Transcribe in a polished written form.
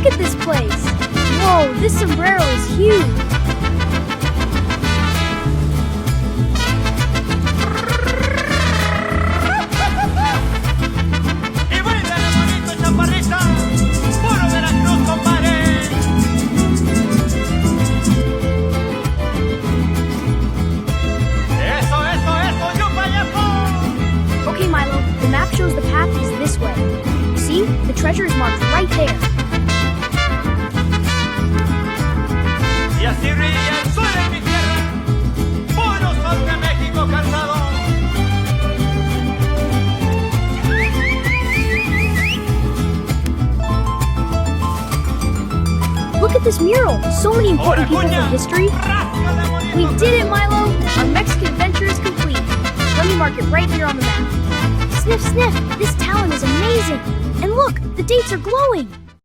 Look at this place! Whoa, this sombrero is huge! Okay, Milo, the map shows the path is this way. See? The treasure is marked right there. Y así brilla el sol en mi tierra, puro sol de México cansado. Look at this mural! So many important people from history. We did it, Milo! Our Mexican adventure is complete. Let me mark it right here on the map. Sniff, sniff! This talent is amazing! And look, the dates are glowing!